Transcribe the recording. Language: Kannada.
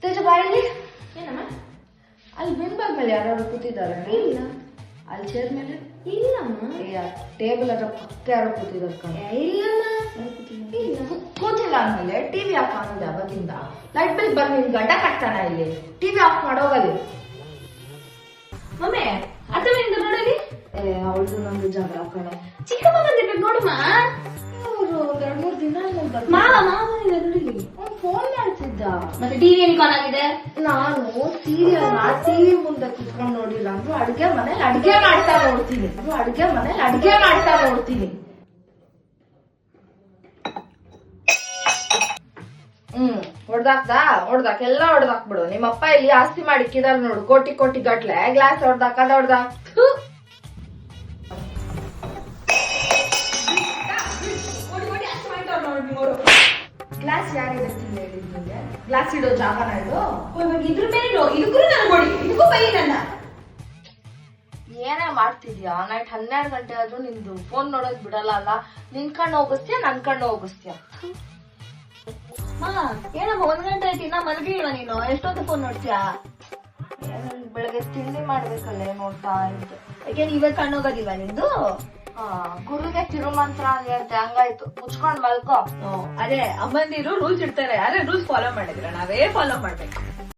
ತೇಜ ಬಾಯಲ್ಲಿ ಏನಮ್ಮ? ಅಲ್ಲಿ ಬೆಂಬಲ್ ಮೇಲೆ ಯಾರು ಕೂತಿದ್ದಾರೆ? ಇಲ್ಲ. ಅಲ್ಲಿ ಚೇರ್ ಮೇಲೆ ಇಲ್ಲಮ್ಮ. ಟೇಬಲ್ ಹತ್ರ ಪಕ್ಕ ಯಾರೋ ಕೂತಿದ್ದಾರೆ ಕಣ. ಇಲ್ಲಮ್ಮ. ಇಲ್ಲ ಕೂತಿಲ್ಲ ಅಂದ್ಮೇಲೆ ಟಿವಿ ಆಫ್ ಮಾಡಿದೆ ಅವಾಗಿಂದ. ಲೈಟ್ ಬಿಲ್ ಬಂದು ನಿನ್ ಗಡ್ಡ ಕಟ್ತಾನ ಇಲ್ಲಿ. ಟಿವಿ ಆಫ್ ಮಾಡೋಗಲ್ಲಿ. ಮಮ್ಮಿ ಅರ್ಥವಿಂದ ನೋಡಲಿ. ಅವಳದು ನಮ್ದು ಜಗಳ ಕಣೆ. ಚಿಕ್ಕಮ್ಮ ಬಂದಿರ್ಬೇಕು ನೋಡಮ್ಮ. ಅವರು ಒಂದ್ 2-3 ದಿನ ಮಾವ ಬಂದಿದೆ ನೋಡಿಲಿ. ಫೋನ್ ಮಾಡ್ತಿದ್ದ. ಮತ್ತೆ ಟಿವಿ ಏನ್ ಆನ್ ಆಗಿದೆ? ನಾನು ಸೀರಿಯಲ್ ಟಿವಿ ಮುಂದೆ ಕುತ್ಕೊಂಡು ನೋಡಿಲ್ಲ ಅಂದ್ರು ಅಡ್ಗೆ ಮನೇಲಿ ಅಡ್ಗೆ ಮಾಡ್ತಾ ನೋಡ್ತೀನಿ. ಹೊಡ್ದಾಕ್ ಎಲ್ಲ ಹೊಡ್ದಾಕ್ಬಿಡು. ನಿಮ್ಮಪ್ಪ ಇಲ್ಲಿ ಆಸ್ತಿ ಮಾಡಿಕ್ಕಿದಾರ ನೋಡು, ಕೋಟಿ ಗಟ್ಲೆ. ಗ್ಲಾಸ್ ಹೊಡ್ದಾಕ್ ಗ್ಲಾಸ್ ಯಾರಿಗೆ ಹೇಳಿದ್ನಿಗೆ? ಗ್ಲಾಸ್ ಇಡೋ ಜಾಗನ ಇದು? ಇದ್ರ ಮೇಲೆ ಇದಕ್ಕೂ ನಾನು ನೋಡಿ, ಇದಕ್ಕೂ ಬೈ ನನ್ನ. ಏನೇ ಮಾಡ್ತಿದ್ಯಾ? ನೈಟ್ 12 ಗಂಟೆ ಆದ್ರೂ ನಿಂದು ಫೋನ್ ನೋಡೋದ್ ಬಿಡಲ್ಲ ಅಲ್ಲ. ನಿನ್ ಕಣ್ಣು ಹೋಗಿಸ್ತೀಯ, ನನ್ ಕಣ್ಣು ಹೋಗಿಸ್ತೀಯ. ಏನಮ್ಮ 1 ಗಂಟೆ ಆಯ್ತು ಇನ್ನ ಮಲಗಿಲ್ವಾ ನೀನು? ಎಷ್ಟೊತ್ತು ಫೋನ್ ನೋಡ್ತೀಯಾ? ಬೆಳಗ್ಗೆ ತಿಂಡಿ ಮಾಡ್ಬೇಕಲ್ಲೇ ನೋಡ್ತಾ ಇದ್ದೆ. ಯಾಕೆ ಇವತ್ತು ಕಣ್ಣೋಗೋದಿಲ್ವಾ ನಿಂದು? ಗುರುಗೆ ತಿರುಮಂತ್ರ ಅಂತೆ, ಹಂಗಾಯ್ತು. ಮುಚ್ಕೊಂಡ್ ಮಲ್ಕೋ. ಅದೇ ಅಮ್ಮಂದಿರು ರೂಲ್ಸ್ ಇಡ್ತಾರೆ, ಯಾರೇ ರೂಲ್ಸ್ ಫಾಲೋ ಮಾಡಿದ್ರ ನಾವೇ ಫಾಲೋ ಮಾಡ್ಬೇಕು.